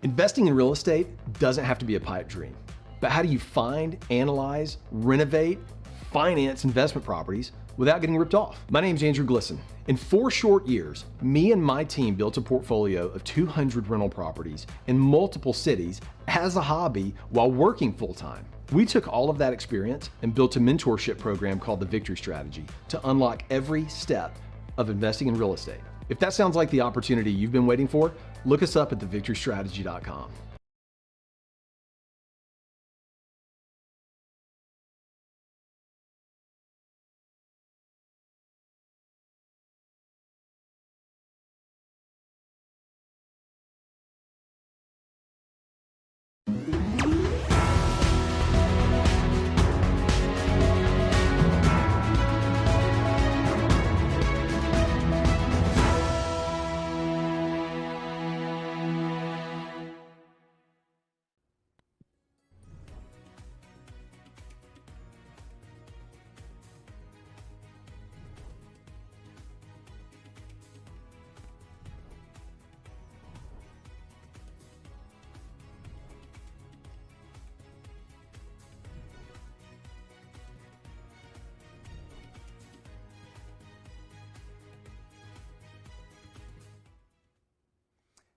Investing in real estate doesn't have to be a pipe dream, but how do you find, analyze, renovate, finance investment properties without getting ripped off? My name's Andrew Glisson. In 4 short years, me and my team built a portfolio of 200 rental properties in multiple cities as a hobby while working full-time. We took all of that experience and built a mentorship program called the Victory Strategy to unlock every step of investing in real estate. If that sounds like the opportunity you've been waiting for, look us up at thevictorystrategy.com.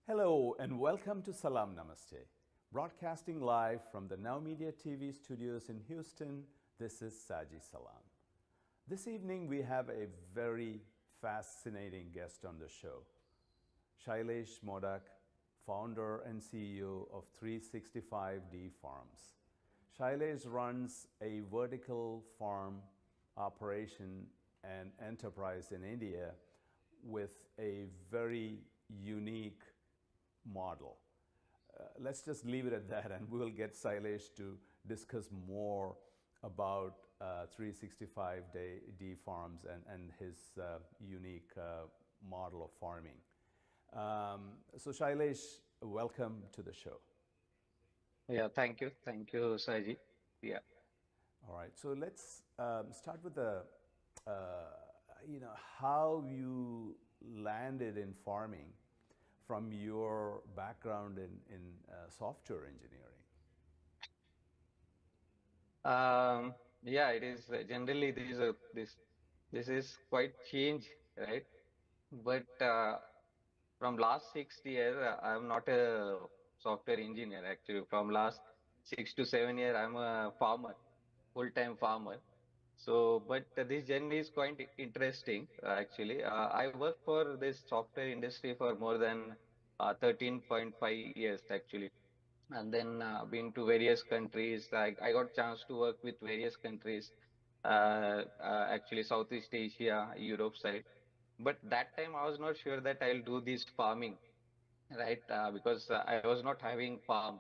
Hello and welcome to Salaam Namaste. Broadcasting live from the Now Media TV studios in Houston, this is Saji Salam. This evening we have a very fascinating guest on the show. Shailesh Modak, founder and CEO of 365D Farms. Shailesh runs a vertical farm operation and enterprise in India with a very unique model. Let's just leave it at that, and we will get Shailesh to discuss more about 365D Farms and his unique model of farming. So Shailesh, welcome to the show. Yeah, thank you, Saji. Yeah. All right, so let's start with the, how you landed in farming from your background in software engineering. Yeah, it is generally this is quite change, right? But from last 6 years, I am not a software engineer actually. From last 6 to 7 years, I'm a farmer, full-time farmer. So, but this journey is quite interesting actually. I worked for this software industry for more than 13.5 years actually, and then been to various countries. I got chance to work with various countries, actually Southeast Asia, Europe side. But that time I was not sure that I'll do this farming, right? Because I was not having farm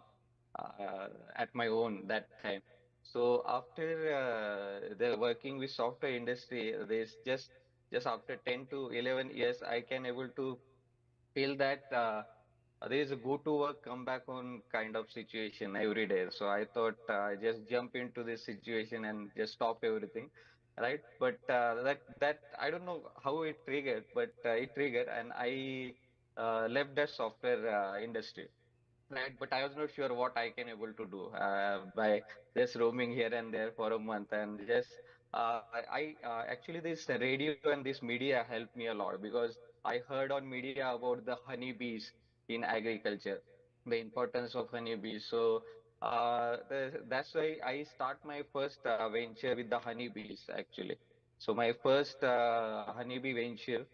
at my own that time. So after the working with software industry, this just after 10 to 11 years, I can able to feel that there is a go to work, come back on kind of situation every day. So I thought just jump into this situation and just stop everything, right? But that I don't know how it triggered, but it triggered, and I left that software industry. Right, but I was not sure what I can able to do by just roaming here and there for a month, and just actually this radio and this media helped me a lot because I heard on media about the honeybees in agriculture, the importance of honeybees. So that's why I start my first venture with the honeybees actually. So my first honeybee venture,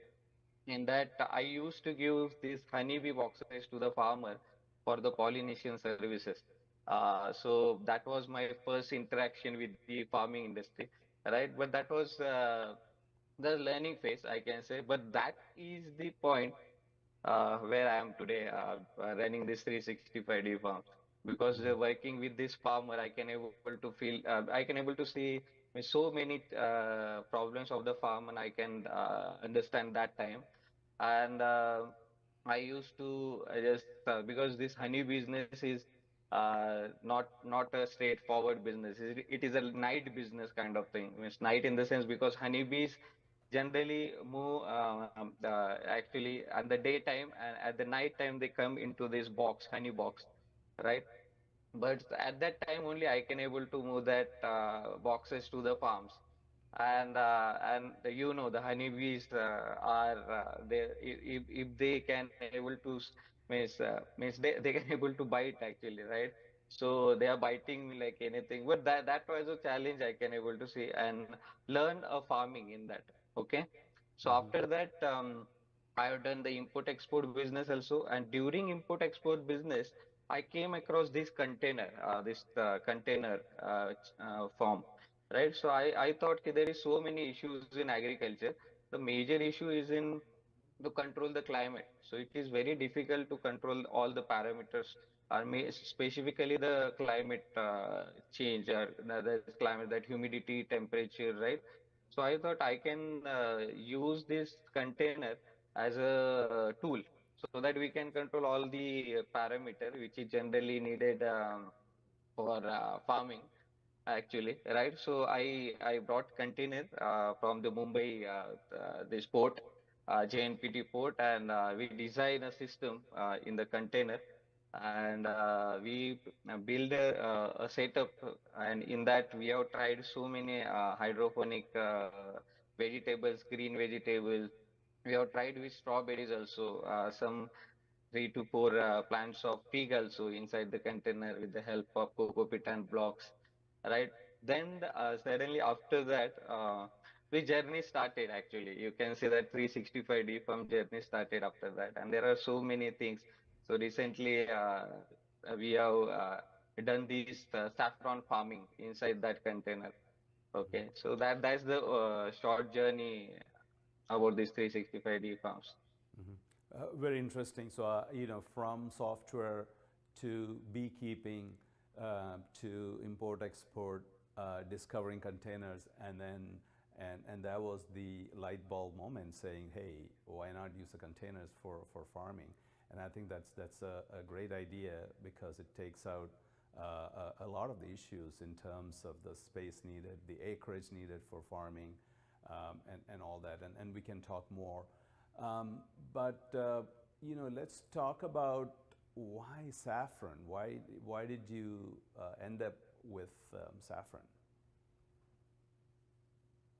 in that I used to give these honeybee boxes to the farmer for the pollination services. So that was my first interaction with the farming industry, right? But that was the learning phase, I can say. But that is the point where I am today, running this 365D farm. Because working with this farmer, I can able to feel, I can able to see so many problems of the farm, and I can understand that time. And I used to just because this honey business is not a straightforward business. It is a night business kind of thing. Means night in the sense because honeybees generally move actually at the daytime, and at the night time they come into this box, honey box, right? But at that time only I can able to move that boxes to the farms. And you know the honeybees are they, if they can able to means they can able to bite actually, right? So they are biting me like anything, but that was a challenge I can able to see and learn a farming in that. Okay, so Hmm. after that I have done the import export business also, and during import export business I came across this container, container form, right? So I thought ki there is so many issues in agriculture. The major issue is in to control the climate. So it is very difficult to control all the parameters, or specifically the climate change, or the climate, that humidity, temperature, right? So I thought I can use this container as a tool so that we can control all the parameter which is generally needed for farming actually, right? So I brought container from the Mumbai this port, JNPT port, and we design a system in the container, and we build a setup, and in that we have tried so many hydroponic vegetables, green vegetables. We have tried with strawberries also, some 3 to 4 plants of fig also inside the container with the help of cocoa pit and blocks, right? Then suddenly after that, the journey started actually. You can say that 365 day from journey started after that, and there are so many things. So recently, we have done this saffron farming inside that container. Okay, so that's the short journey about this 365 day farms. Hmm. Very interesting. So, from software to beekeeping to import export, discovering containers, and then and that was the light bulb moment, saying, "Hey, why not use the containers for farming?" And I think that's a great idea because it takes out a lot of the issues in terms of the space needed, the acreage needed for farming, and all that. And we can talk more. Um, but let's talk about why saffron. Why did you end up with saffron?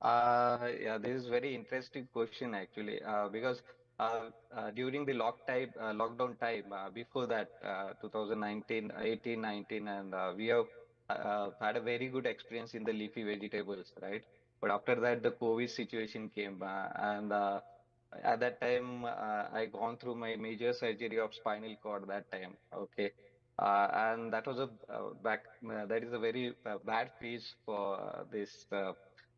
Yeah, this is very interesting question actually, because during the lockdown time, before that, 2019, 18, 19, and we have had a very good experience in the leafy vegetables, right? But after that, the COVID situation came, and at that time, I gone through my major surgery of spinal cord that time. Okay, and that was that is a very bad phase for this.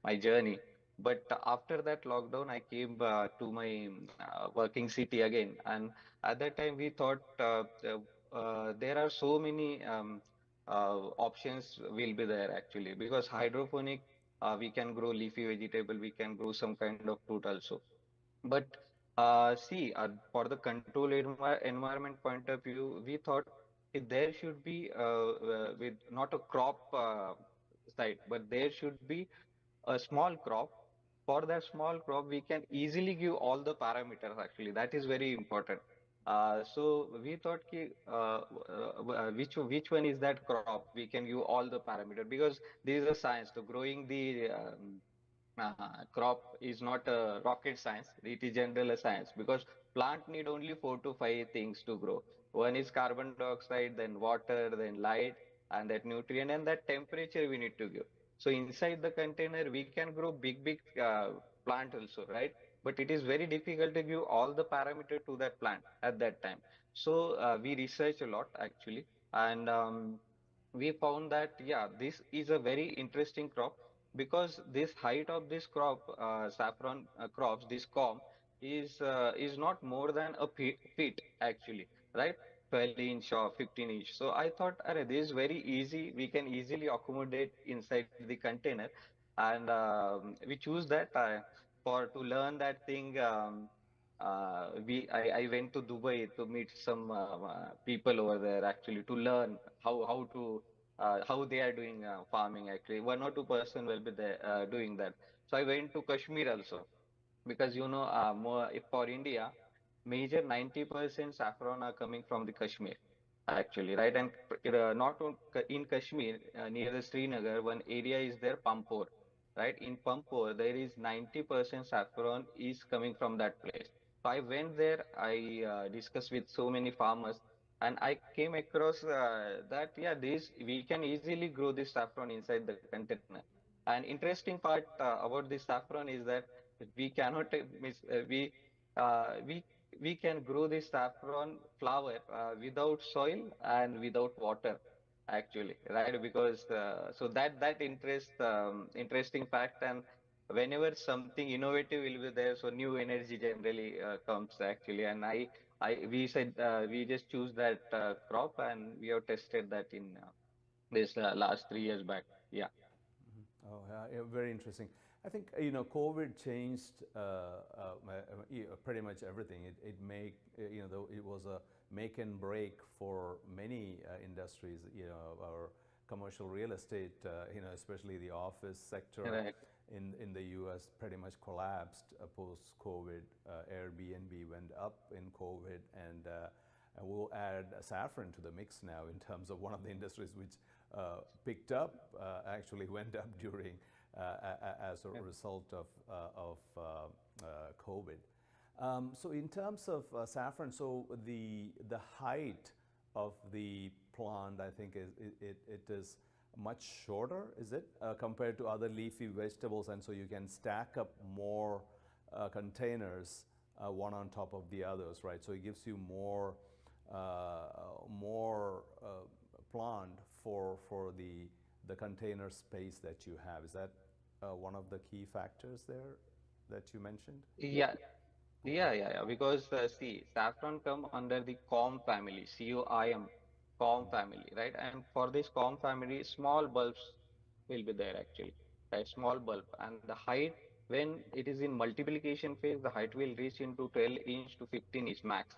My journey. But after that lockdown, I came to my working city again. And at that time, we thought there are so many options will be there actually, because hydroponic, we can grow leafy vegetable, we can grow some kind of fruit also. But see, for the control environment point of view, we thought there should be with not a crop site, but there should be a small crop. For that small crop we can easily give all the parameters actually, that is very important. So we thought ki, which one is that crop we can give all the parameter, because this is a science to growing the crop is not a rocket science, it is general a science, because plant need only 4 to 5 things to grow. One is carbon dioxide, then water, then light, and that nutrient, and that temperature we need to give. So inside the container we can grow big plant also, right? But it is very difficult to give all the parameter to that plant at that time. So we research a lot actually, and we found that yeah, this is a very interesting crop, because this height of this crop, saffron crops, this corn is not more than a feet actually, right? 12 inch or 15 inch. So I thought, Arre, this is very easy, we can easily accommodate inside the container. And we choose that for to learn that thing. I went to Dubai to meet some people over there actually, to learn how they are doing farming actually. 1 or 2 person will be there doing that. So I went to Kashmir also. because more if for India, major 90% saffron are coming from the Kashmir, actually, right? And not in Kashmir, near the Srinagar, one area is there, Pampore, right? In Pampore, there is 90% saffron is coming from that place. So I went there, I discussed with so many farmers, and I came across that, yeah, this we can easily grow this saffron inside the container. And interesting part about this saffron is that we cannot we can grow this saffron flower without soil and without water, actually, right? Because so that interesting fact. And whenever something innovative will be there, so new energy generally comes, actually. And I we said we just choose that crop, and we have tested that in this last 3 years back. Yeah. Oh, yeah, very interesting. I think COVID changed pretty much everything. It make though it was a make and break for many industries. Our commercial real estate, especially the office sector Right. in the U.S. pretty much collapsed post COVID. Airbnb went up in COVID, and we'll add saffron to the mix now in terms of one of the industries which picked up, actually went up during as a result of COVID. So in terms of saffron, so the height of the plant, I think it is much shorter, is it, compared to other leafy vegetables, and so you can stack up more containers one on top of the others, right? So it gives you more plant for the container space that you have. Is that one of the key factors there that you mentioned? Yeah. Yeah. Because see, saffron come under the COM family, COIM, COM family, right? And for this COM family, small bulbs will be there, actually, right? Small bulb, and the height, when it is in multiplication phase, the height will reach into 12 inch to 15 inch max,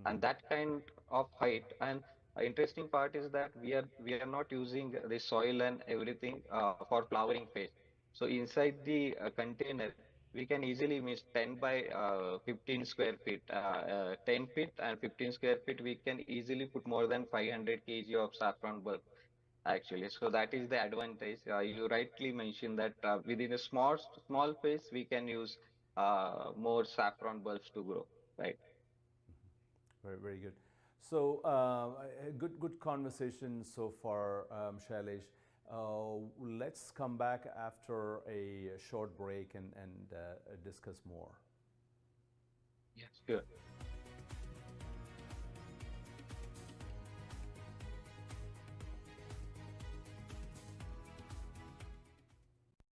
and that kind of height. And interesting part is that we are not using the soil and everything for flowering phase. So inside the container, we can easily miss 10 by 15 square feet, 10 feet and 15 square feet. We can easily put more than 500 kg of saffron bulb, actually. So that is the advantage. You rightly mentioned that within a small space, we can use more saffron bulbs to grow, right? Very, very good. So good conversation so far, Shailesh. Let's come back after a short break and discuss more. Yes, sure.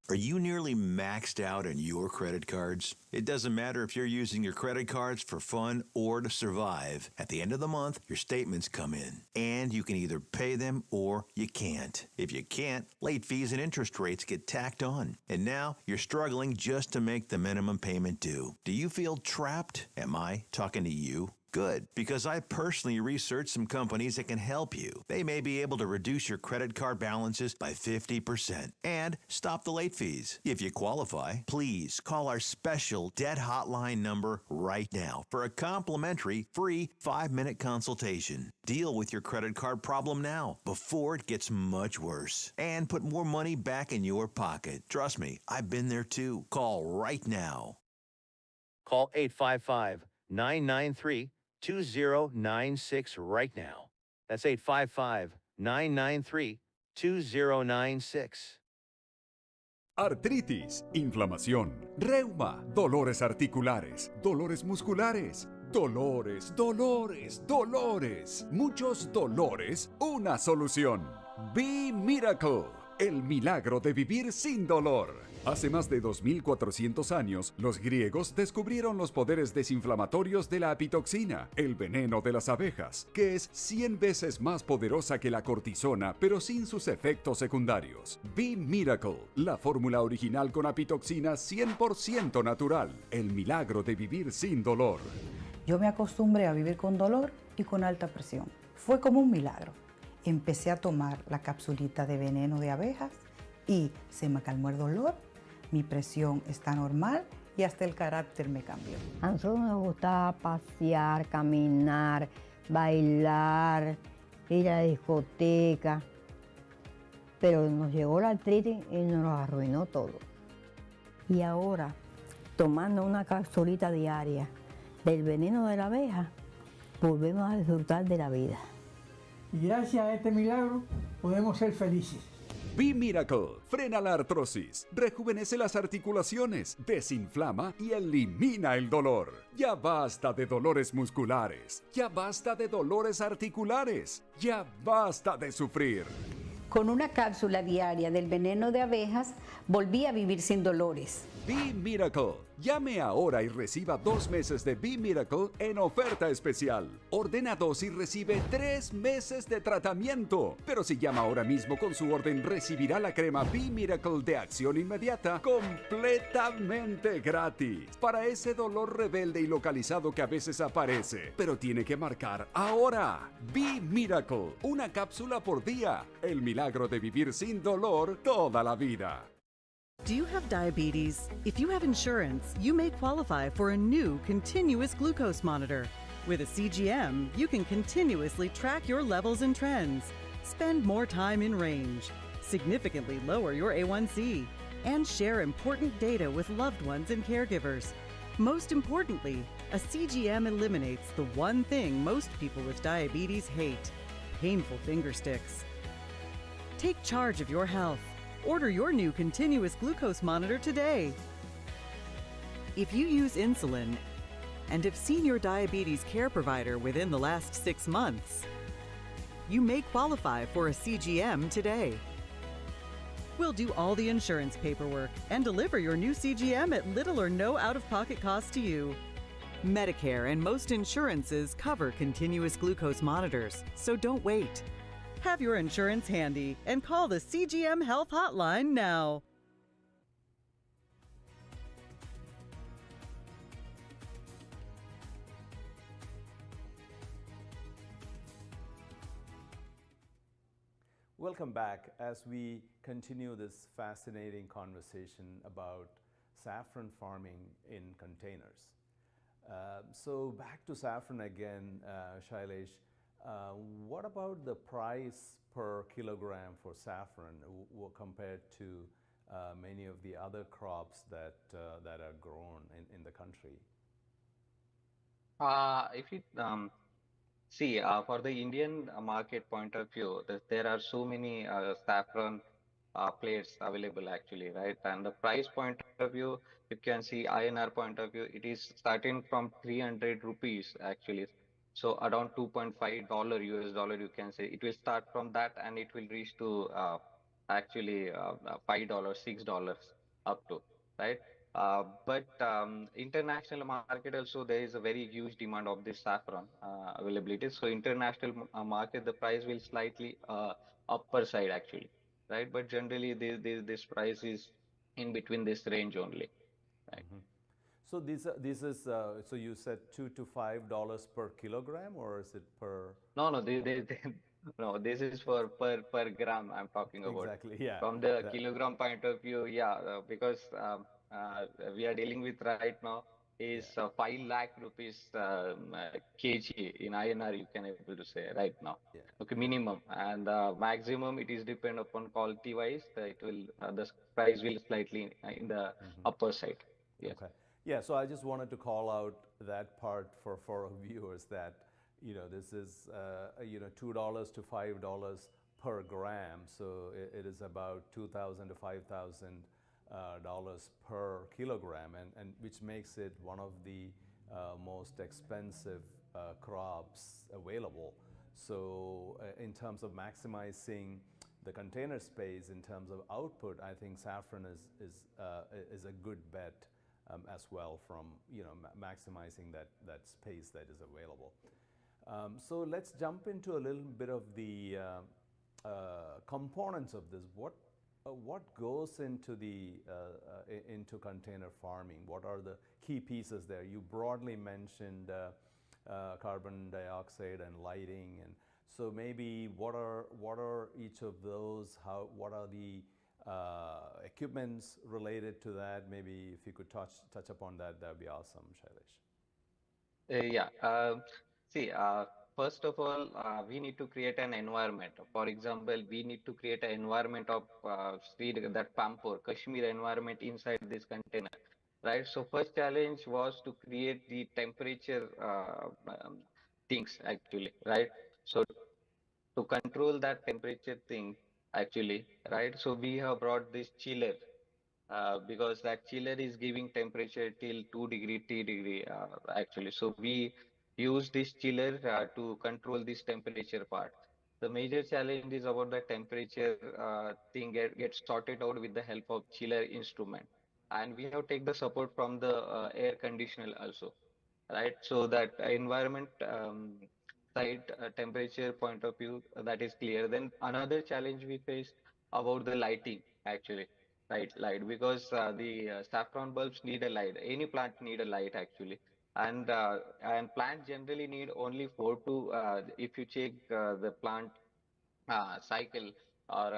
Are you nearly maxed out on your credit cards? It doesn't matter if you're using your credit cards for fun or to survive. At the end of the month, your statements come in, and you can either pay them or you can't. If you can't, late fees and interest rates get tacked on. And now you're struggling just to make the minimum payment due. Do you feel trapped? Am I talking to you? Good, because I personally researched some companies that can help you. They may be able to reduce your credit card balances by 50% and stop the late fees. If you qualify, please call our special debt hotline number right now for a complimentary free 5-minute consultation. Deal with your credit card problem now before it gets much worse and put more money back in your pocket. Trust me, I've been there too. Call right now. Call 855-993-2096 right now. That's 855-993-2096. Artritis, inflamación, reuma, dolores articulares, dolores musculares, dolores, muchos dolores, una solución. Be Miracle, el milagro de vivir sin dolor. Hace más de 2400 años, los griegos descubrieron los poderes desinflamatorios de la apitoxina, el veneno de las abejas, que es 100 veces más poderosa que la cortisona, pero sin sus efectos secundarios. Be Miracle, la fórmula original con apitoxina 100% natural, el milagro de vivir sin dolor. Yo me acostumbré a vivir con dolor y con alta presión. Fue como un milagro. Empecé a tomar la capsulita de veneno de abejas y se me calmó el dolor, mi presión está normal y hasta el carácter me cambió. A nosotros nos gustaba pasear, caminar, bailar, ir a la discoteca, pero nos llegó la artritis y nos lo arruinó todo. Y ahora, tomando una capsulita diaria del veneno de la abeja, volvemos a disfrutar de la vida. Y gracias a este milagro podemos ser felices. B-Miracle frena la artrosis, rejuvenece las articulaciones, desinflama y elimina el dolor. Ya basta de dolores musculares, ya basta de dolores articulares, ya basta de sufrir. Con una cápsula diaria del veneno de abejas, volví a vivir sin dolores. B-Miracle. Llame ahora y reciba 2 meses de B-Miracle en oferta especial. Ordena 2 y recibe 3 meses de tratamiento. Pero si llama ahora mismo con su orden, recibirá la crema B-Miracle de acción inmediata completamente gratis. Para ese dolor rebelde y localizado que a veces aparece. Pero tiene que marcar ahora. B-Miracle. Una cápsula por día. El milagro de vivir sin dolor toda la vida. Do you have diabetes? If you have insurance, you may qualify for a new continuous glucose monitor. With a CGM, you can continuously track your levels and trends, spend more time in range, significantly lower your A1C, and share important data with loved ones and caregivers. Most importantly, a CGM eliminates the one thing most people with diabetes hate: painful finger sticks. Take charge of your health. Order your new continuous glucose monitor today. If you use insulin and have seen your diabetes care provider within the last 6 months, you may qualify for a CGM today. We'll do all the insurance paperwork and deliver your new CGM at little or no out-of-pocket cost to you. Medicare and most insurances cover continuous glucose monitors, so don't wait. Have your insurance handy and call the CGM Health Hotline now. Welcome back as we continue this fascinating conversation about saffron farming in containers. So back to saffron again, Shailesh. What about the price per kilogram for saffron compared to many of the other crops that are grown in the country? If you see, for the Indian market point of view, there are so many saffron plates available actually, right? And the price point of view, you can see INR point of view, it is starting from 300 rupees actually. So around $2.5 US dollar, you can say. It will start from that and it will reach to actually $5, $6 up to, right? But international market also, there is a very huge demand of this saffron availability. So international market, the price will slightly upper side actually, right? But generally this price is in between this range only, right? Mm-hmm. So this is so you said $2 to $5 per kilogram, or is it per? No, no, this is for per gram I'm talking about. Exactly, yeah. From the kilogram point of view, yeah, because we are dealing with right now is 5 lakh rupees kg in INR, you can able to say right now. Yeah. Okay, minimum, and maximum it is depend upon quality wise. It will the price will slightly in the upper side. Yes. Okay. Yeah, so I just wanted to call out that part for our viewers that, you know, this is, you know, $2 to $5 per gram. So it is about $2,000 to $5,000 per kilogram, and which makes it one of the most expensive crops available. So in terms of maximizing the container space, in terms of output, I think saffron is a good bet. As well, from, you know, maximizing that space that is available. So let's jump into a little bit of the components of this. What goes into the into container farming? What are the key pieces there? You broadly mentioned carbon dioxide and lighting, and so maybe what are each of those? What are the equipments related to that. Maybe if you could touch upon that, that would be awesome, Shailesh. Yeah. See, first of all, we need to create an environment. For example, we need to create an environment of that Pampur, Kashmir environment inside this container, right? So first challenge was to create the temperature things actually, right? So to control that temperature thing actually, right? So we have brought this chiller because that chiller is giving temperature till 2 degree, 3 degree actually. So we use this chiller to control this temperature part. The major challenge is about the temperature thing gets sorted out with the help of chiller instrument. And we have take the support from the air conditioner also, right? So that environment side temperature point of view, that is clear. Then another challenge we face about the lighting actually, right? Light, because the saffron bulbs need a light. Any plant need a light actually. And plant generally need only four to if you check the plant cycle or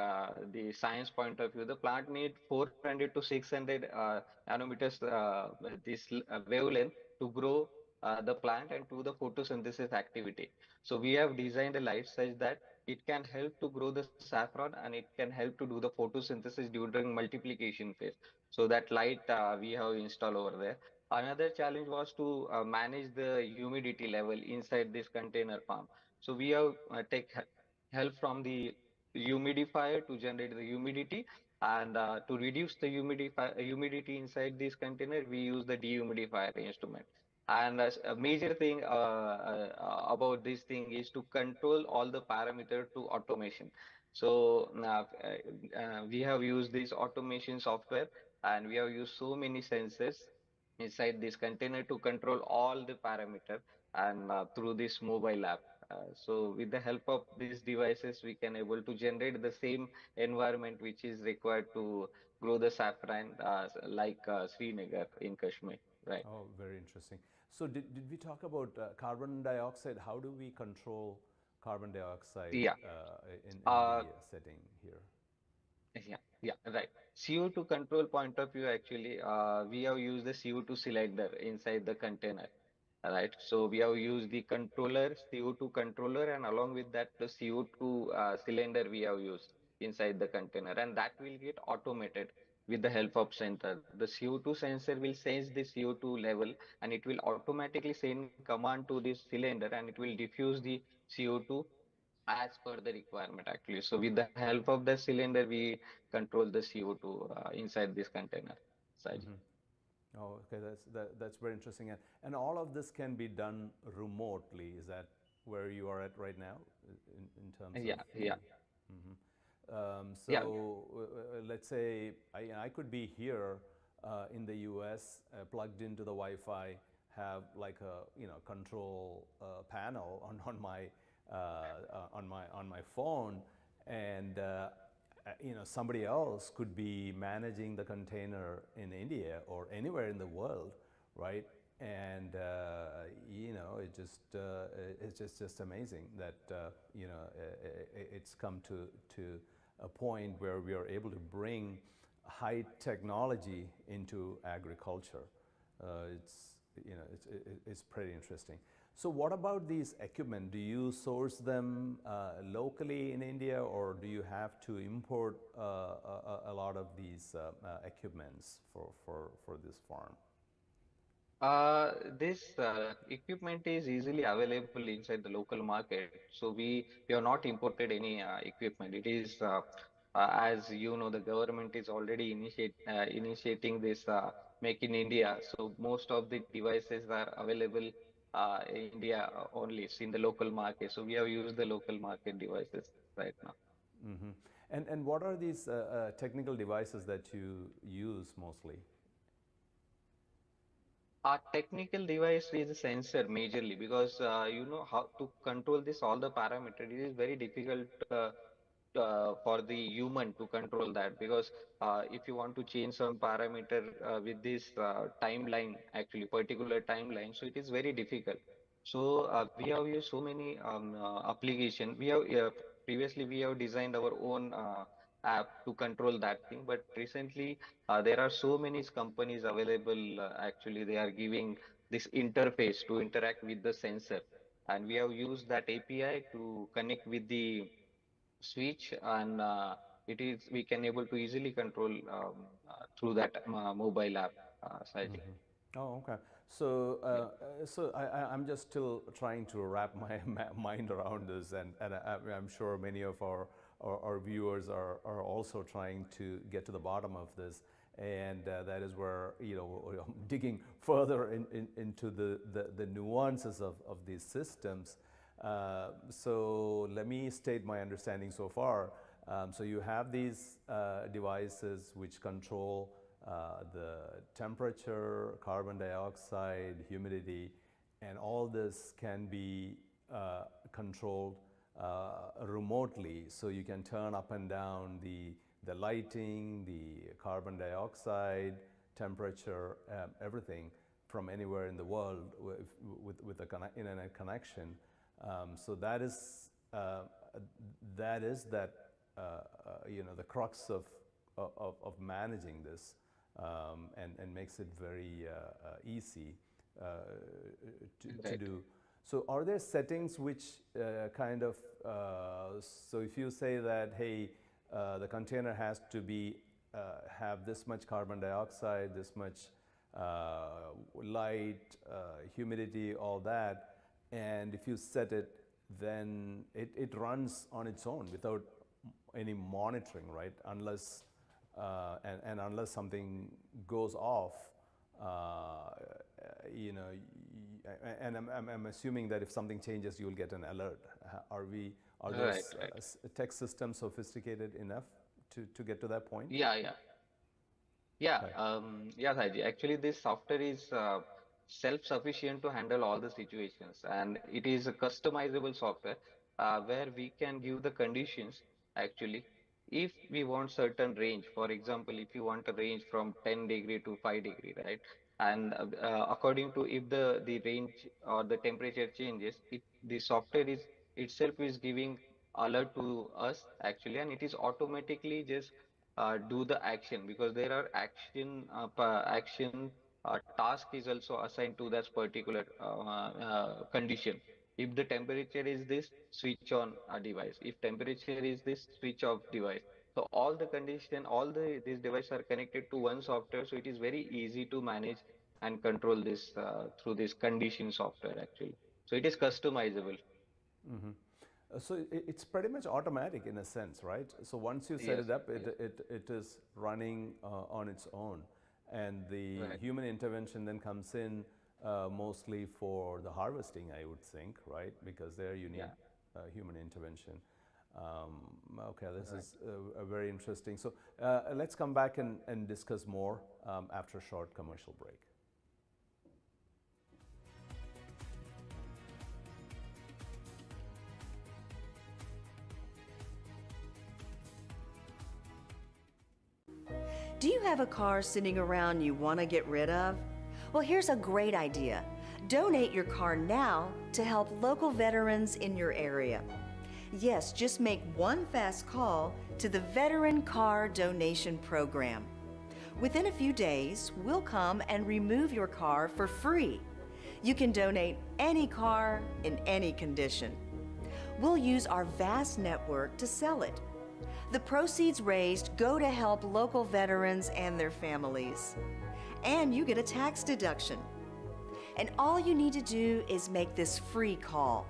the science point of view, the plant need 400 to 600 nanometers wavelength to grow the plant and to the photosynthesis activity. So we have designed a light such that it can help to grow the saffron and it can help to do the photosynthesis during multiplication phase. So that light we have installed over there. Another challenge was to manage the humidity level inside this container farm. So we have take help from the humidifier to generate the humidity, and to reduce the humidity inside this container we use the dehumidifier instrument. And a major thing about this thing is to control all the parameter to automation. So we have used this automation software, and we have used so many sensors inside this container to control all the parameter, and through this mobile app. So with the help of these devices, we can able to generate the same environment which is required to grow the saffron, like Srinagar in Kashmir, right? Oh, very interesting. So did we talk about carbon dioxide? How do we control carbon dioxide Yeah. in the setting here? Yeah, right. CO2 control point of view, actually, we have used the CO2 cylinder inside the container. Right. So we have used the controller, CO2 controller, and along with that, the CO2 cylinder we have used inside the container, and that will get automated with the help of sensor. The CO2 sensor will sense the CO2 level, and it will automatically send command to this cylinder, and it will diffuse the CO2 as per the requirement actually. So with the help of the cylinder, we control the CO2 inside this container. Saji. Oh, okay, that's very interesting. And all of this can be done remotely. Is that where you are at right now in terms of? Yeah. Yeah. Let's say I could be here in the US, plugged into the Wi-Fi, have like a control panel on my phone, and somebody else could be managing the container in India or anywhere in the world, right? And it's just amazing that it's come to a point where we are able to bring high technology into agriculture. It's pretty interesting. So what about these equipment? Do you source them locally in India, or do you have to import a lot of these equipments for this farm? This equipment is easily available inside the local market. So we have not imported any equipment. It is as you know, the government is already initiating this Make in India. So most of the devices are available in India only. It's in the local market. So we have used the local market devices right now. And what are these technical devices that you use mostly? Our technical device is a sensor majorly, because how to control this all the parameter. It is very difficult for the human to control that, because if you want to change some parameter with this timeline, actually particular timeline, so it is very difficult. So we have used so many application. We have previously we have designed our own app to control that thing. But recently, there are so many companies available. Actually, they are giving this interface to interact with the sensor, and we have used that API to connect with the switch, and we can able to easily control through that mobile app, Saji. Oh, okay. So, I'm just still trying to wrap my mind around this, and I'm sure many of our viewers are also trying to get to the bottom of this, and that is where, you know, digging further into the nuances of these systems. So let me state my understanding so far. So you have these devices which control the temperature, carbon dioxide, humidity, and all this can be controlled remotely. So you can turn up and down the lighting, the carbon dioxide, temperature, everything from anywhere in the world with a internet connection. So that is you know, the crux of managing this, and makes it very easy to do. So are there settings which kind of, so if you say that, hey, the container has to be have this much carbon dioxide, this much light, humidity, all that, and if you set it, then it runs on its own without any monitoring, right? Unless and unless something goes off, you know, and I'm assuming that if something changes, you will get an alert. Are those tech systems sophisticated enough to get to that point? Yeah, yeah. Yeah, yeah, Saji. Actually, this software is self-sufficient to handle all the situations, and it is a customizable software where we can give the conditions. Actually, if we want certain range, for example, if you want a range from 10 degree to 5 degree, right? And according to if the range or the temperature changes, the software is itself is giving alert to us actually, and it is automatically just do the action, because there are action task is also assigned to that particular condition. If the temperature is this, switch on a device. If temperature is this, switch off device. So all the condition, all these devices are connected to one software, so it is very easy to manage and control this through this condition software actually. So it is customizable. So it's pretty much automatic in a sense, right? So once you set Yes, it up, yes. it is running on its own, and the human intervention then comes in mostly for the harvesting, I would think, right? Because there you need human intervention. Okay, this is very interesting. So let's come back and discuss more after a short commercial break. Do you have a car sitting around you want to get rid of? Well, here's a great idea. Donate your car now to help local veterans in your area. Yes, just make one fast call to the Veteran Car Donation Program. Within a few days, we'll come and remove your car for free. You can donate any car in any condition. We'll use our vast network to sell it. The proceeds raised go to help local veterans and their families. And you get a tax deduction. And all you need to do is make this free call.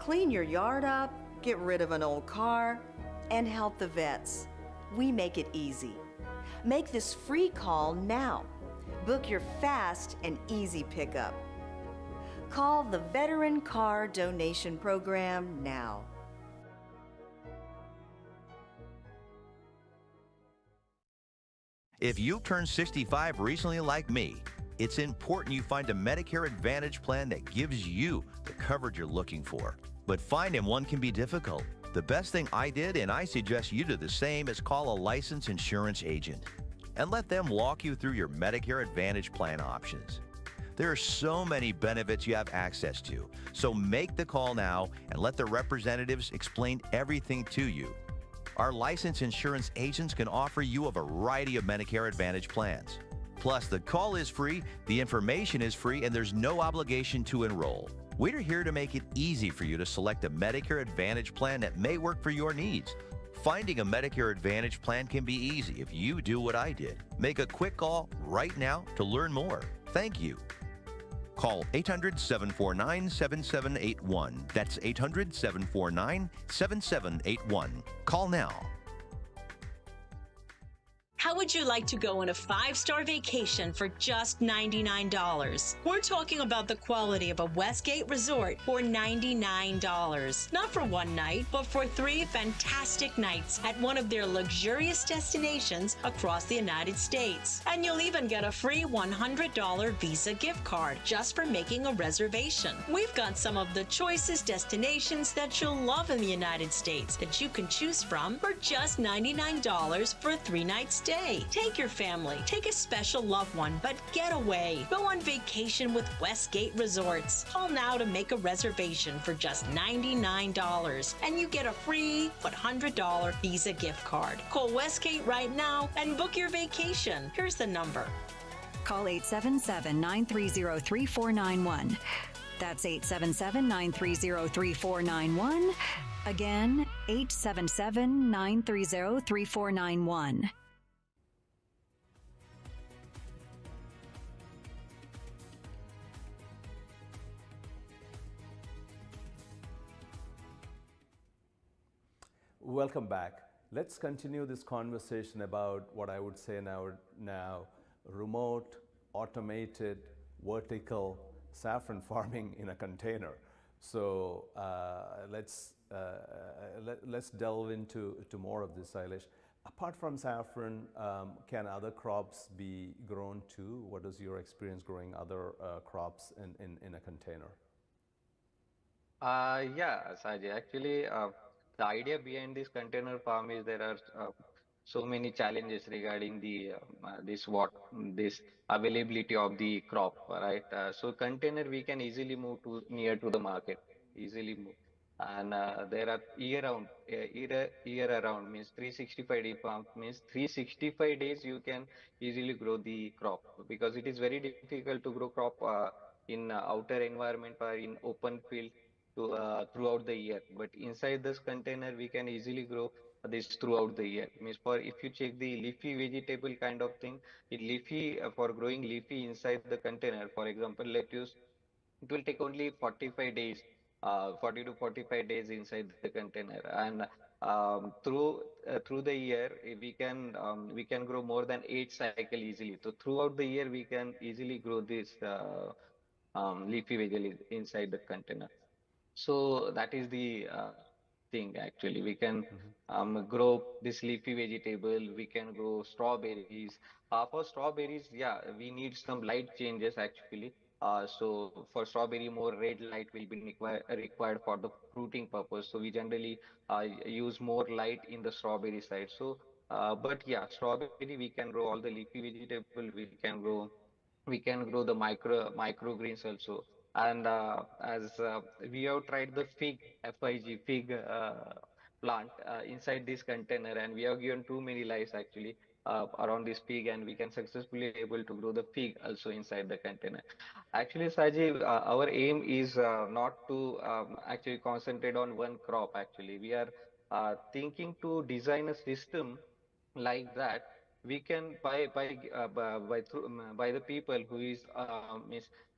Clean your yard up, get rid of an old car, and help the vets. We make it easy. Make this free call now. Book your fast and easy pickup. Call the Veteran Car Donation Program now. If you've turned 65 recently like me, it's important you find a Medicare Advantage plan that gives you the coverage you're looking for. But finding one can be difficult. The best thing I did, and I suggest you do the same, is call a licensed insurance agent and let them walk you through your Medicare Advantage plan options. There are so many benefits you have access to, so make the call now and let the representatives explain everything to you. Our licensed insurance agents can offer you a variety of Medicare Advantage plans. Plus, the call is free, the information is free, and there's no obligation to enroll. We're here to make it easy for you to select a Medicare Advantage plan that may work for your needs. Finding a Medicare Advantage plan can be easy if you do what I did. Make a quick call right now to learn more. Thank you. Call 800-749-7781. That's 800-749-7781. Call now. How would you like to go on a 5-star vacation for just $99? We're talking about the quality of a Westgate resort for $99. Not for one night, but for 3 fantastic nights at one of their luxurious destinations across the United States. And you'll even get a free $100 Visa gift card just for making a reservation. We've got some of the choicest destinations that you'll love in the United States that you can choose from for just $99 for a 3-night stay. Take your family, take a special loved one, but get away. Go on vacation with Westgate Resorts. Call now to make a reservation for just $99, and you get a free $100 Visa gift card. Call Westgate right now and book your vacation. Here's the number. Call 877-930-3491. That's 877-930-3491. Again, 877-930-3491. Welcome back. Let's continue this conversation about what I would say now remote, automated, vertical saffron farming in a container. So let's delve into more of this, Sailesh. Apart from saffron, can other crops be grown too? What is your experience growing other crops in a container? Yeah, Saji. Actually, the idea behind this container farm is there are so many challenges regarding the this availability of the crop, right? So container we can easily move to near to the market, easily move, and there are year around means 365 day farm means 365 days you can easily grow the crop because it is very difficult to grow crop in outer environment or in open field to throughout the year, but inside this container we can easily grow this throughout the year. Means for if you check the leafy vegetable kind of thing, it leafy for growing leafy inside the container, for example lettuce, it will take only 45 days, 40 to 45 days inside the container, and through the year we can grow more than 8 cycle easily. So throughout the year we can easily grow this leafy vegetable inside the container. So that is the thing actually. We can grow this leafy vegetable, we can grow strawberries. For strawberries, yeah, we need some light changes actually. So for strawberry, more red light will be required for the fruiting purpose. So we generally use more light in the strawberry side. So, but yeah, strawberry we can grow all the leafy vegetable. We can grow the microgreens also. And as we have tried the fig plant inside this container, and we have given too many lives actually around this fig, and we can successfully able to grow the fig also inside the container. Actually, Saji, our aim is not to actually concentrate on one crop. Actually, we are thinking to design a system like that we can by the people who is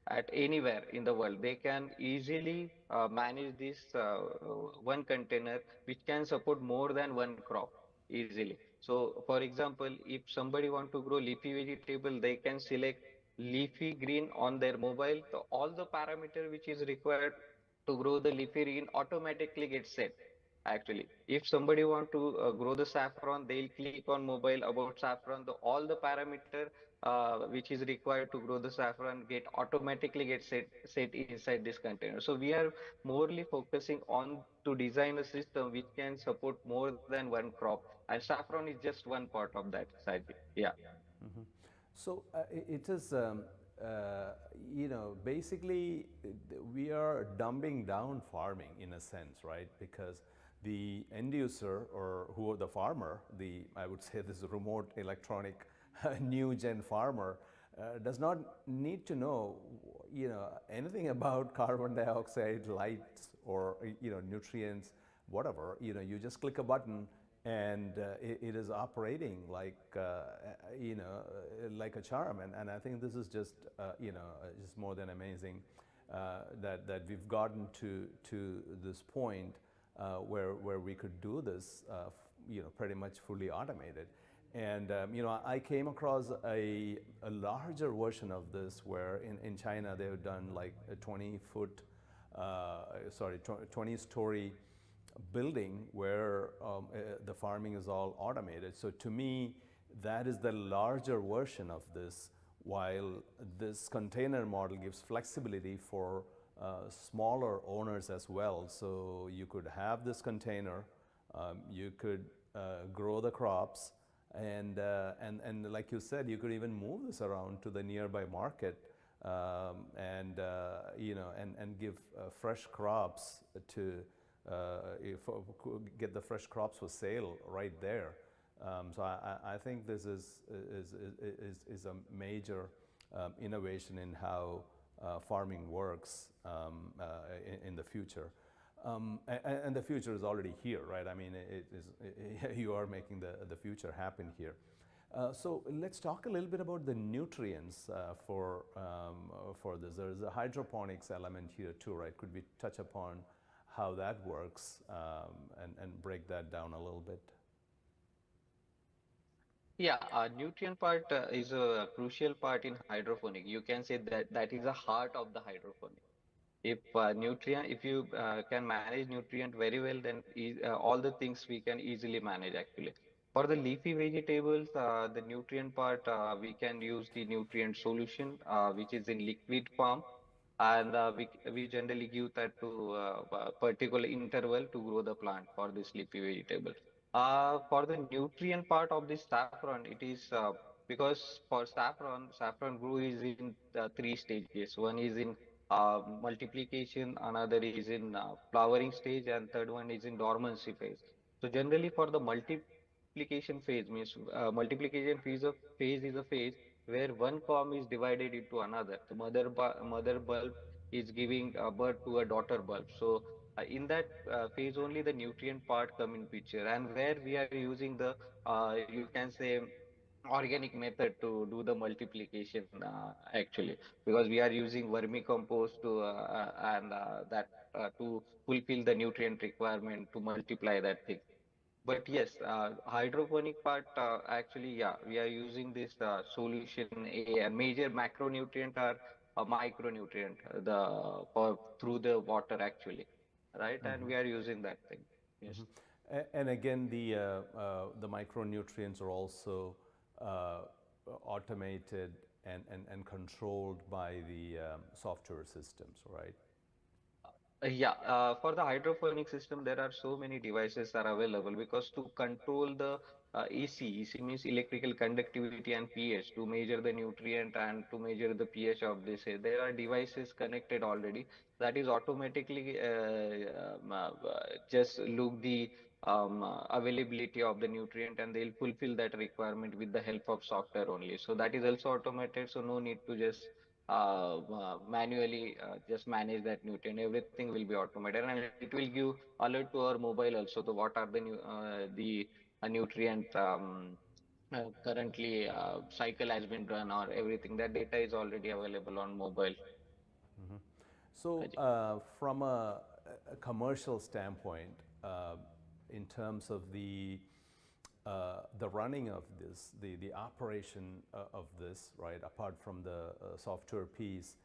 at anywhere in the world, they can easily manage this one container which can support more than one crop easily. So for example, if somebody want to grow leafy vegetable, they can select leafy green on their mobile. So all the parameter which is required to grow the leafy green automatically gets set. Actually, if somebody want to grow the saffron, they'll click on mobile about saffron. All the parameter which is required to grow the saffron automatically get set inside this container. So we are morely focusing on to design a system which can support more than one crop, and saffron is just one part of that, Saji. Yeah. So it is, basically we are dumbing down farming in a sense, right? Because the end user or who the farmer, I would say this remote electronic new gen farmer, does not need to know, anything about carbon dioxide, lights, or nutrients, whatever. You just click a button and it is operating like like a charm. And I think this is just just more than amazing that we've gotten to this point where we could do this pretty much fully automated. And I came across a larger version of this where in China they've done like a 20-story building where the farming is all automated. So to me, that is the larger version of this, while this container model gives flexibility for smaller owners as well. So you could have this container, you could grow the crops, and like you said, you could even move this around to the nearby market, and give fresh crops to get the fresh crops for sale right there. So I think this is a major innovation in how farming works in the future. And the future is already here, right? I mean, you are making the future happen here. So let's talk a little bit about the nutrients for this. There's a hydroponics element here too, right? Could we touch upon how that works and break that down a little bit? Yeah, nutrient part is a crucial part in hydroponic. You can say that is the heart of the hydroponic. If you can manage nutrient very well, then all the things we can easily manage actually. For the leafy vegetables, the nutrient part, we can use the nutrient solution, which is in liquid form, and we generally give that to a particular interval to grow the plant for this leafy vegetable. For the nutrient part of this saffron, it is because for saffron grow is in three stages. One is in multiplication, another is in flowering stage, and third one is in dormancy phase. So generally for the multiplication phase means phase is a phase where one column is divided into another. The mother bulb is giving birth to a daughter bulb. So in that phase only the nutrient part come in picture, and where we are using the you can say organic method to do the multiplication actually, because we are using vermicompost to and that to fulfill the nutrient requirement to multiply that thing. But yes, hydroponic part actually, yeah, we are using this solution A, and major macronutrient are micronutrient for through the water actually, right? And we are using that thing. Yes. And again, the micronutrients are also automated and controlled by the software systems, right? For the hydroponic system, there are so many devices are available because to control the AC means electrical conductivity and pH to measure the nutrient and to measure the pH of this. There are devices connected already that is automatically just look the availability of the nutrient, and they'll fulfill that requirement with the help of software only. So that is also automated. So no need to just manually just manage that nutrient. Everything will be automated, and it will give alert to our mobile also to what are the nutrient currently cycle has been run, or everything. That data is already available on mobile. So from a commercial standpoint, in terms of the running of this, the operation of this, right, apart from the software piece,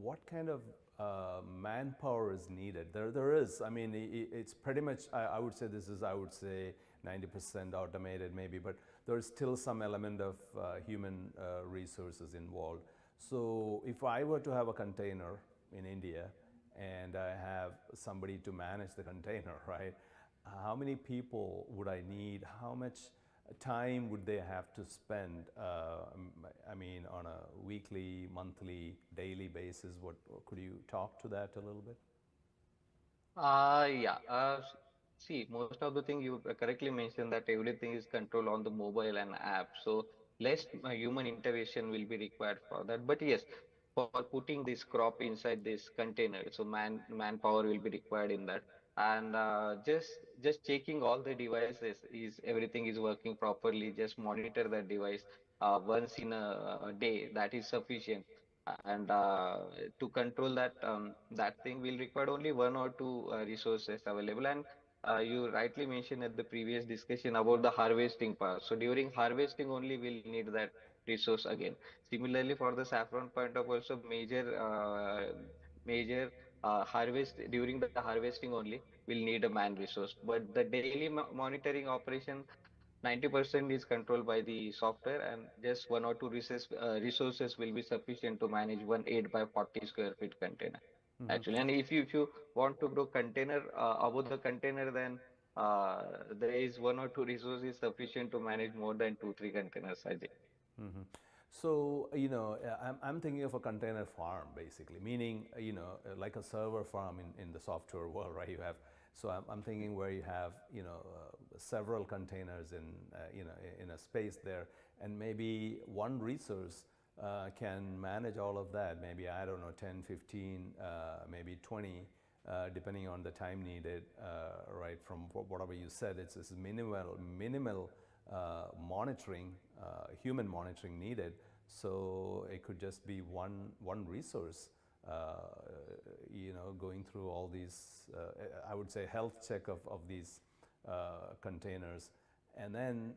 what kind of manpower is needed? There is, I mean, it's pretty much, I would say this is, 90% automated maybe, but there's still some element of human resources involved. So if I were to have a container in India and I have somebody to manage the container, right, how many people would I need? How much time would they have to spend, I mean, on a weekly, monthly, daily basis? Could you talk to that a little bit? See, most of the thing you correctly mentioned that everything is controlled on the mobile and app. So less human intervention will be required for that. But yes, for putting this crop inside this container, so manpower will be required in that. And just checking all the devices is everything is working properly. Just monitor that device once in a day. That is sufficient. And to control that that thing will require only one or two resources available. And you rightly mentioned at the previous discussion about the harvesting part. So during harvesting only we'll need that resource again. Similarly, for the saffron point of also major harvest during the harvesting only we'll need a man resource. But the daily monitoring operation 90% is controlled by the software, and just one or two resources will be sufficient to manage one 8 by 40 square feet container. Actually, and if you want to grow container above the container, then there is one or two resources sufficient to manage more than 2 3 containers, Ajay. So, I'm thinking of a container farm basically, meaning, like a server farm in the software world, right? So I'm thinking where you have, several containers in a space there, and maybe one resource can manage all of that. Maybe, I don't know, 10, 15, maybe 20, depending on the time needed, right? From whatever you said, it's minimal monitoring, human monitoring needed. So it could just be one resource, going through all these, I would say, health check of these containers. And then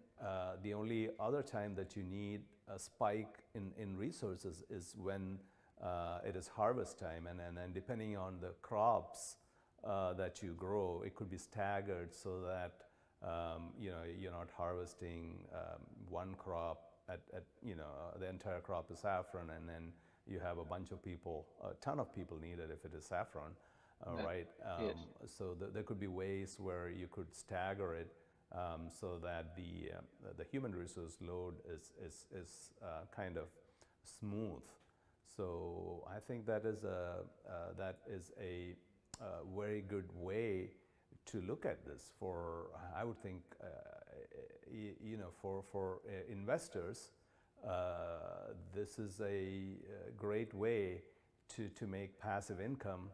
the only other time that you need a spike in resources is when it is harvest time. And then depending on the crops that you grow, it could be staggered so that you're not harvesting one crop at the entire crop is saffron, and then you have a bunch of people, a ton of people needed if it is saffron, right? Yes. So there could be ways where you could stagger it so that the human resource load is kind of smooth. So I think that is a very good way to look at this for, I would think, for investors, this is a great way to make passive income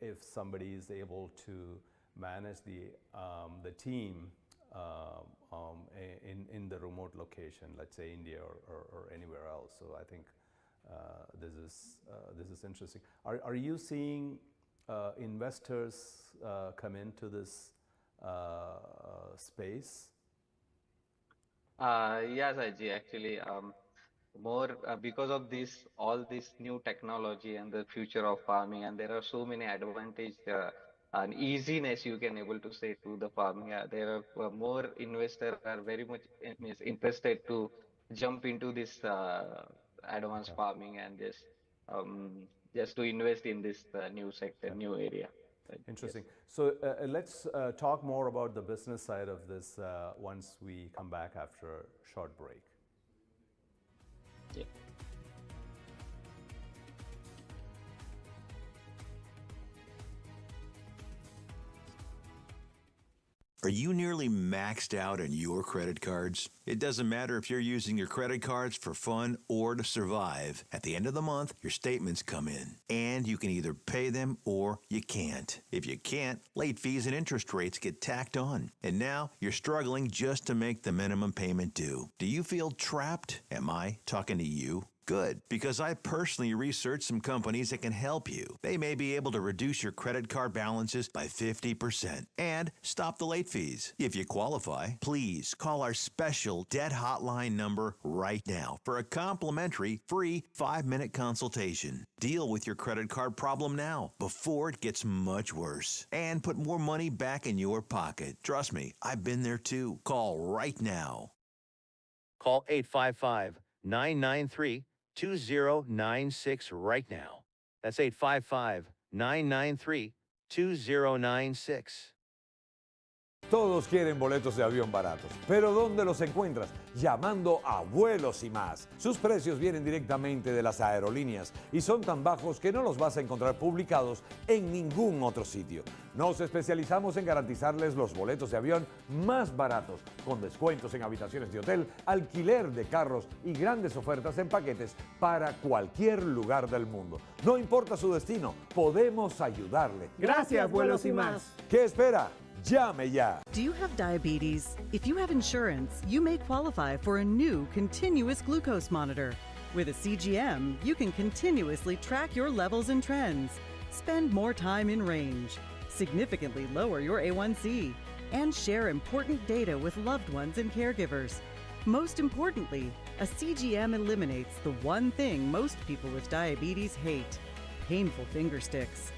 if somebody is able to manage the team in the remote location, let's say India or anywhere else. So I think this is interesting. Are you seeing investors come into this space? Yes, Ajay, actually, more because of all this new technology and the future of farming, and there are so many advantages and easiness you can able to say to the farming. There are more investors are very much interested to jump into this advanced farming and just to invest in this new sector, new area. Interesting. So let's talk more about the business side of this once we come back after a short break. Yeah. Are you nearly maxed out on your credit cards? It doesn't matter if you're using your credit cards for fun or to survive. At the end of the month, your statements come in, and you can either pay them or you can't. If you can't, late fees and interest rates get tacked on. And now you're struggling just to make the minimum payment due. Do you feel trapped? Am I talking to you? Good, because I personally researched some companies that can help you. They may be able to reduce your credit card balances by 50% and stop the late fees. If you qualify, please call our special debt hotline number right now for a complimentary free 5-minute consultation. Deal with your credit card problem now before it gets much worse and put more money back in your pocket. Trust me, I've been there too. Call right now. Call 855-993-2096 right now. That's 855-993-2096. Todos quieren boletos de avión baratos, pero ¿dónde los encuentras? Llamando a Vuelos y Más. Sus precios vienen directamente de las aerolíneas y son tan bajos que no los vas a encontrar publicados en ningún otro sitio. Nos especializamos en garantizarles los boletos de avión más baratos, con descuentos en habitaciones de hotel, alquiler de carros y grandes ofertas en paquetes para cualquier lugar del mundo. No importa su destino, podemos ayudarle. Gracias, Vuelos y Más. ¿Qué espera? Llame ya. Do you have diabetes? If you have insurance, you may qualify for a new continuous glucose monitor. With a CGM, you can continuously track your levels and trends, spend more time in range, significantly lower your A1C, and share important data with loved ones and caregivers. Most importantly, a CGM eliminates the one thing most people with diabetes hate: painful finger sticks.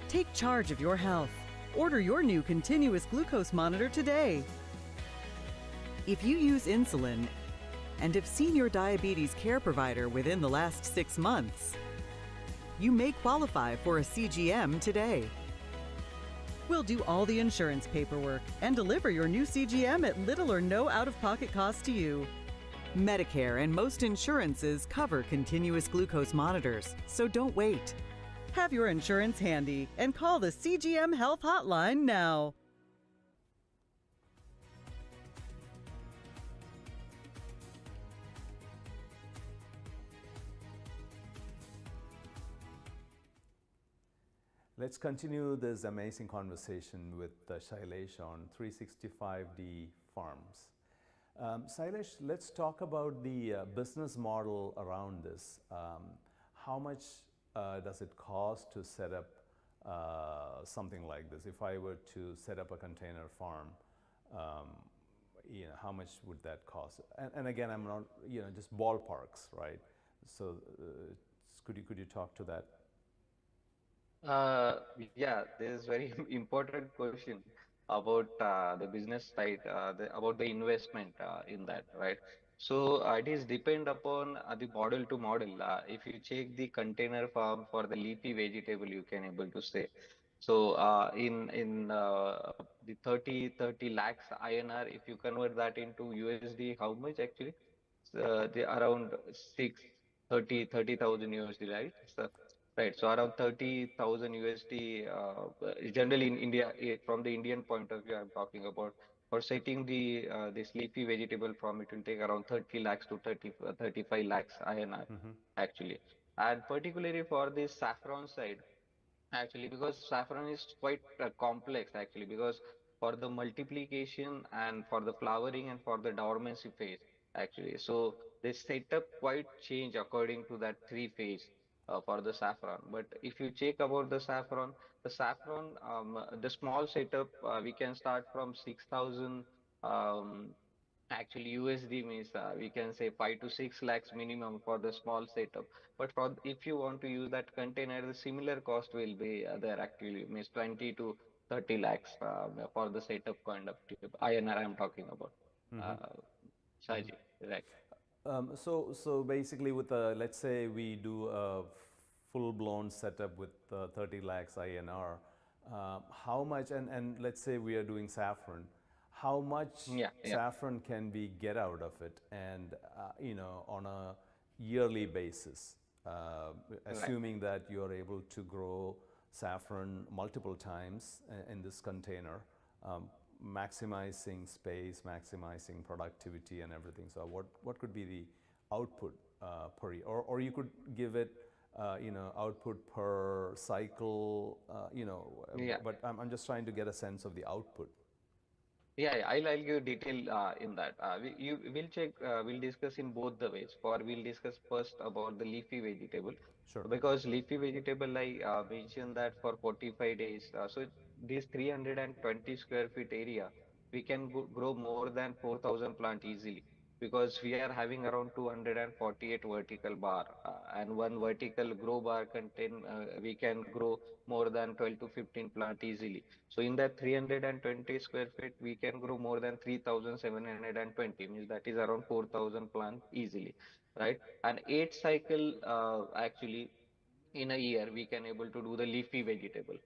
Take charge of your health. Order your new continuous glucose monitor today. If you use insulin and have seen your diabetes care provider within the last 6 months, you may qualify for a CGM today. We'll do all the insurance paperwork and deliver your new CGM at little or no out-of-pocket cost to you. Medicare and most insurances cover continuous glucose monitors, so don't wait. Have your insurance handy and call the CGM Health Hotline now. Let's continue this amazing conversation with Shailesh on 365D Farms. Shailesh, let's talk about the business model around this. How much does it cost to set up something like this? If I were to set up a container farm, how much would that cost? And again, I'm not, just ballparks, right? So could you talk to that? Yeah, this is very important question about the business side, about the investment in that, right? So it is depend upon the model to model. If you check the container farm for the leafy vegetable, you can able to say. So in the 30 lakhs INR, if you convert that into USD, how much actually? The around 30,000 USD, right? So, right. So around 30,000 USD, generally in India, from the Indian point of view, I'm talking about, for setting the this leafy vegetable farm, it will take around 30 lakhs to 35 lakhs INR actually. And particularly for the saffron side, actually, because saffron is quite complex actually, because for the multiplication and for the flowering and for the dormancy phase actually, so they set up quite change according to that three phase for the saffron. But if you check about the saffron, the small setup, we can start from 6,000 um, actually USD, means we can say 5 to 6 lakhs minimum for the small setup. But for if you want to use that container, the similar cost will be there actually, means 20 to 30 lakhs for the setup kind of tube. INR I'm talking about. Saji, right. So basically with let's say we do a full-blown setup with 30 lakhs INR, how much, and let's say we are doing saffron, how much saffron can we get out of it, and on a yearly basis, assuming that you're able to grow saffron multiple times in this container, maximizing space, maximizing productivity and everything. So what could be the output per year, or you could give it output per cycle, but I'm just trying to get a sense of the output. Yeah, I'll give detail in that. We'll check, we'll discuss in both the ways. We'll discuss first about the leafy vegetable. Sure. Because leafy vegetable, I mentioned that for 45 days. So this 320 square feet area, we can grow more than 4,000 plant easily. Because we are having around 248 vertical bar, and one vertical grow bar contain, we can grow more than 12 to 15 plant easily. So in that 320 square feet, we can grow more than 3,720, means that is around 4,000 plant easily, right? And 8 cycle actually in a year, we can able to do the leafy vegetable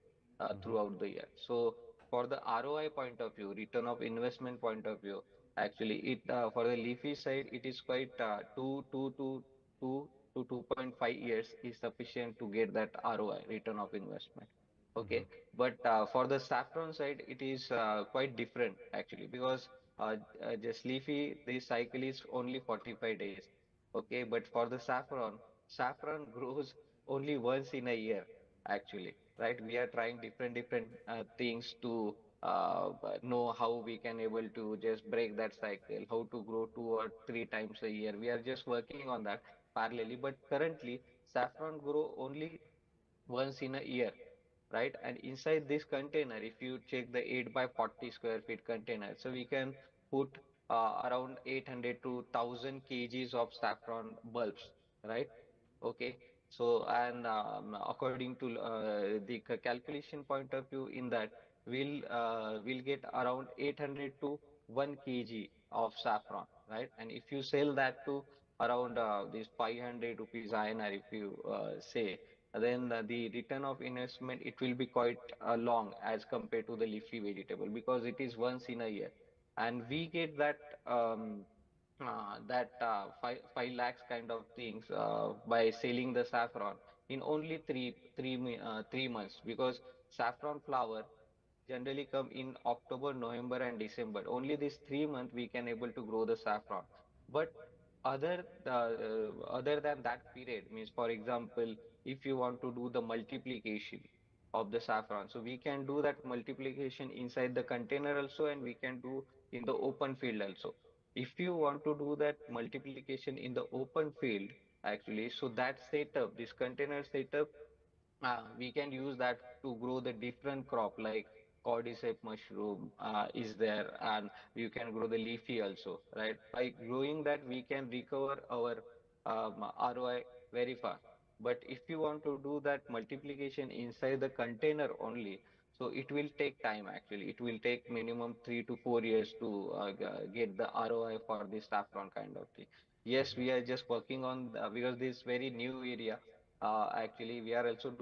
throughout the year. So for the ROI point of view, return of investment point of view, actually, it for the leafy side, it is quite 2 to 2.5 years is sufficient to get that ROI, return of investment. Okay, but for the saffron side, it is quite different actually because just leafy, the cycle is only 45 days. Okay, but for the saffron, saffron grows only once in a year actually, right? We are trying different things to know how we can able to just break that cycle, how to grow 2 or 3 times a year. We are just working on that parallelly, but currently saffron grow only once in a year, right? And inside this container, if you check the 8 by 40 square feet container, so we can put around 800 to 1000 kgs of saffron bulbs, right? Okay. So, and according to the calculation point of view, in that we'll get around 800 to 1 kg of saffron, right? And if you sell that to around this 500 rupees INR, if you say, then the return of investment, it will be quite long as compared to the leafy vegetable because it is once in a year, and we get that um, five lakhs kind of things by selling the saffron in only 3 months, because saffron flower generally come in October, November, and December. Only these 3 months we can able to grow the saffron. But other than that period, means for example, if you want to do the multiplication of the saffron, so we can do that multiplication inside the container also, and we can do in the open field also. If you want to do that multiplication in the open field, actually, so that setup, this container setup, we can use that to grow the different crop like cordyceps mushroom is there, and you can grow the leafy also, right? By growing that, we can recover our ROI very fast. But if you want to do that multiplication inside the container only, so it will take time actually. It will take minimum 3 to 4 years to get the ROI for this saffron kind of thing. Yes, we are just working on because this very new area. Actually, we are also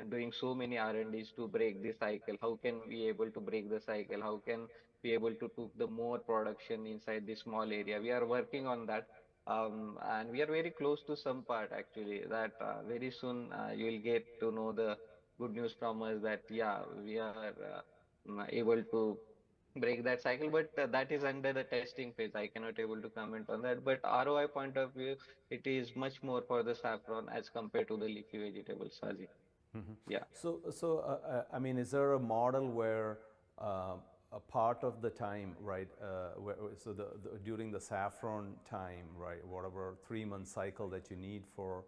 doing so many R&Ds to break the cycle. How can we able to break the cycle? How can we able to took the more production inside this small area? We are working on that. And we are very close to some part actually that very soon you will get to know the good news from us that yeah, we are able to break that cycle, but that is under the testing phase. I cannot able to comment on that, but ROI point of view, it is much more for the saffron as compared to the leafy vegetables, Saji. Yeah. I mean, is there a model where a part of the time, right? So during the saffron time, right? Whatever 3 month cycle that you need for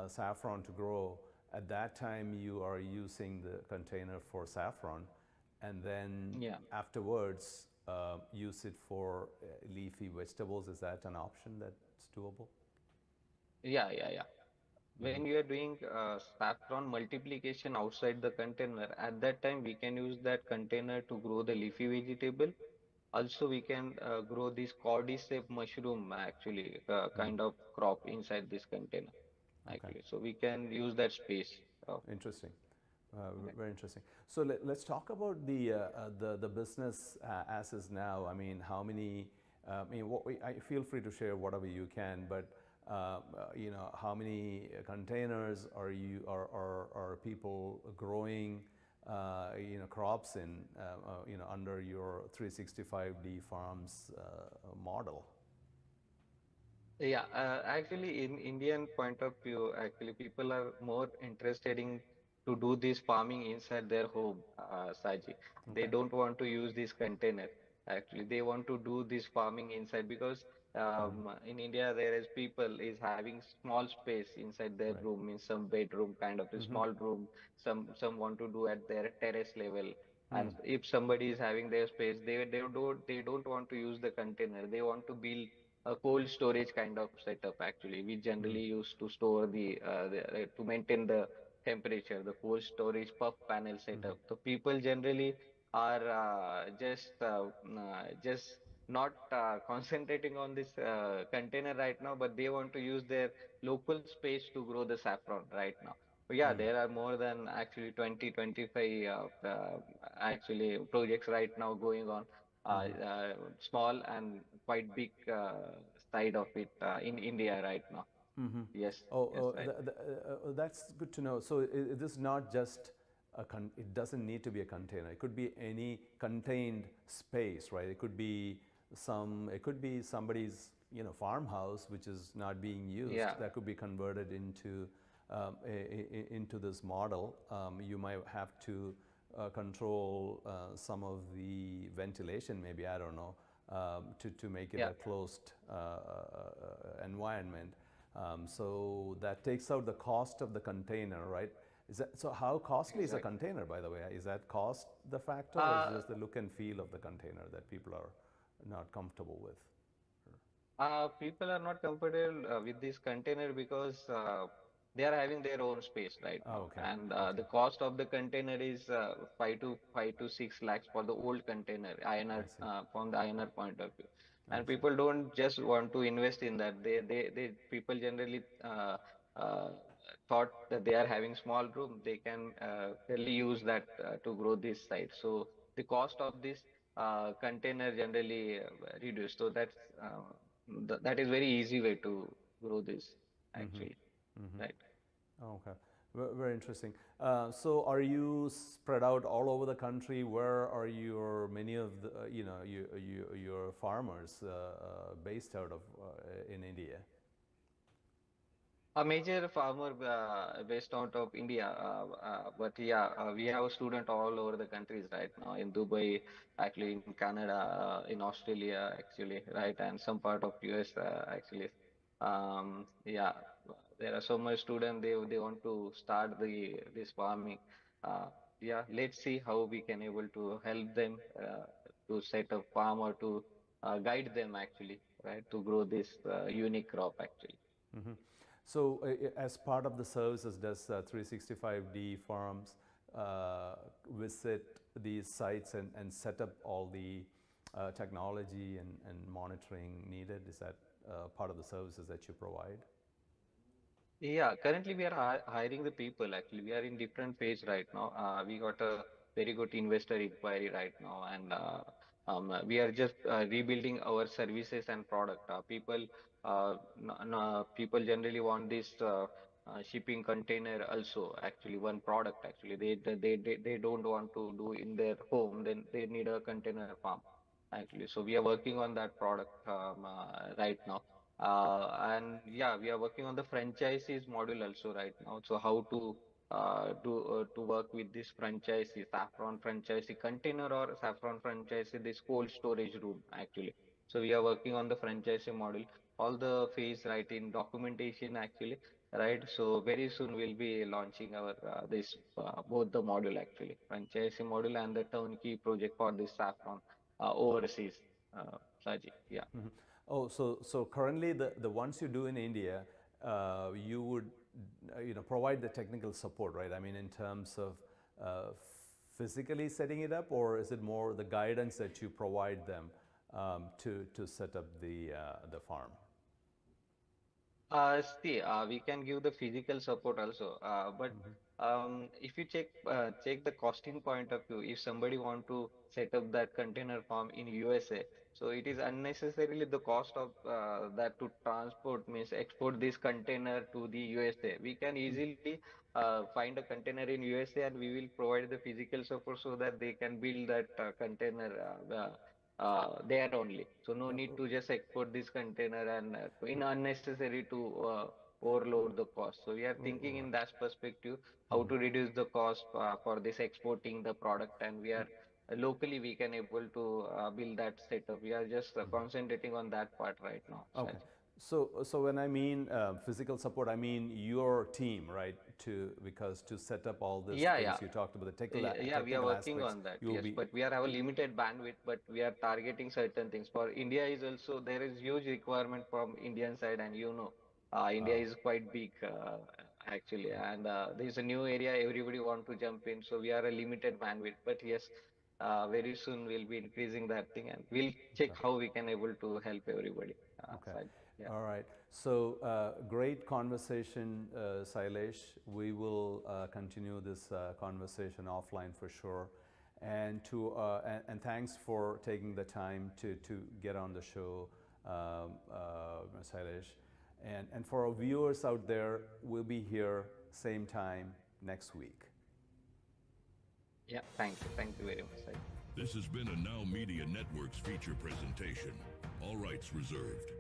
saffron to grow, at that time you are using the container for saffron, and then afterwards use it for leafy vegetables. Is that an option that's doable? Yeah. When you are doing saffron multiplication outside the container, at that time we can use that container to grow the leafy vegetable. Also, we can grow this cordyceps mushroom actually kind of crop inside this container actually. So we can use that space. Interesting. Very interesting. So let's talk about the business as is now. I mean, how many? I mean, feel free to share whatever you can, but you know, how many containers are people growing you know, crops in you know, under your 365D farms model? Yeah, actually, in Indian point of view, actually, people are more interested in to do this farming inside their home, Saji. They don't want to use this container. Actually, they want to do this farming inside because in India there is people is having small space inside their room, in some bedroom kind of a small room. Some want to do at their terrace level, and if somebody is having their space, they don't want to use the container. They want to build a cold storage kind of setup actually. We generally use to store to maintain the temperature, the cold storage puff panel setup. So people generally are just not concentrating on this container right now, but they want to use their local space to grow the saffron right now. Yeah, there are more than actually 20, 25 actually projects right now going on, small and quite big side of it in India right now. Yes, yes, right. That's good to know. So it is not just it doesn't need to be a container. It could be any contained space, right? It could be somebody's farmhouse which is not being used. Yeah. That could be converted into this model. You might have to control some of the ventilation, maybe, I don't know, to make it a closed environment. So that takes out the cost of the container, right? So how costly is a container, by the way? Is that cost the factor, or is it just the look and feel of the container that people are not comfortable with? People are not comfortable with this container because they are having their own space right now, and the cost of the container is 5 to 6 lakhs for the old container, INR, from the INR point of view. And people don't just want to invest in that. They people generally uh, thought that they are having small room, they can really use that to grow this site. So the cost of this container generally reduced. So that is very easy way to grow this actually, right? Okay, very interesting. So are you spread out all over the country? Where are many of the your farmers based out of in India? A major farmer based out of India, but yeah, we have a student all over the countries right now, in Dubai, actually in Canada, in Australia, actually, right, and some part of US, actually. Yeah, there are so much students, they want to start this farming. Uh, yeah, let's see how we can able to help them to set up farm, or to guide them actually, right, to grow this unique crop actually. So as part of the services, does 365D Farms visit these sites and set up all the technology and monitoring needed? Is that part of the services that you provide? Yeah, currently we are hiring the people actually. We are in different phase right now. We got a very good investor inquiry right now, and we are just rebuilding our services and product. People generally want this shipping container also. Actually, one product actually. They don't want to do in their home. Then they need a container farm actually. So we are working on that product right now. And yeah, we are working on the franchises model also right now. So how to do to work with this franchisee, saffron franchisee container, or saffron franchisee this cold storage room actually. So we are working on the franchisee model, all the phase right in documentation actually, right. So very soon we'll be launching our this both the model actually, franchisee model and the turnkey project for this saffron overseas, Saji. Yeah. Oh, so currently the ones you do in India, you would provide the technical support, right? I mean, in terms of physically setting it up, or is it more the guidance that you provide them to set up the farm? See, we can give the physical support also, but if you check the costing point of view, if somebody want to set up that container farm in USA, so it is unnecessarily the cost of that to transport, means export this container to the USA. We can easily find a container in USA, and we will provide the physical support so that they can build that container there only. So no need to just export this container and in unnecessary to overload the cost. So we are thinking in that perspective, how to reduce the cost for this exporting the product, and we are locally we can able to build that setup. We are just concentrating on that part right now. Okay. So when I mean physical support, I mean your team, right? Because to set up all these things you talked about, the technical We are working aspects, on that. Yes, but we are have a limited bandwidth, but we are targeting certain things. For India is also there is huge requirement from Indian side, and India is quite big actually, and there is a new area everybody want to jump in. So we are a limited bandwidth, but yes, very soon we'll be increasing that thing, and we'll check how we can able to help everybody. Okay. Yeah. All right. So great conversation, Sailesh. We will continue this conversation offline for sure. And and thanks for taking the time to get on the show, Sailesh. And for our viewers out there, we'll be here same time next week. Yeah, thank you very much. This has been a Now Media Networks feature presentation. All rights reserved.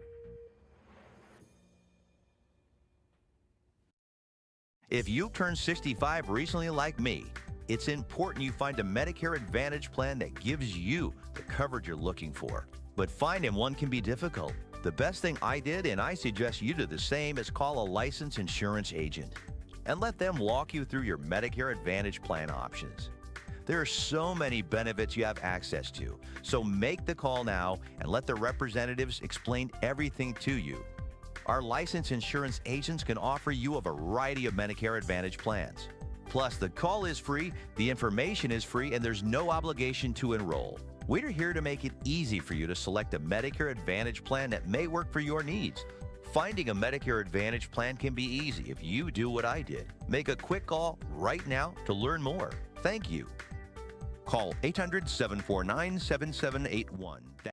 If you've turned 65 recently like me, it's important you find a Medicare Advantage plan that gives you the coverage you're looking for. But finding one can be difficult. The best thing I did, and I suggest you do the same, is call a licensed insurance agent and let them walk you through your Medicare Advantage plan options. There are so many benefits you have access to, so make the call now and let the representatives explain everything to you. Our licensed insurance agents can offer you a variety of Medicare Advantage plans. Plus, the call is free, the information is free, and there's no obligation to enroll. We're here to make it easy for you to select a Medicare Advantage plan that may work for your needs. Finding a Medicare Advantage plan can be easy if you do what I did. Make a quick call right now to learn more. Thank you. Call 800-749-7781.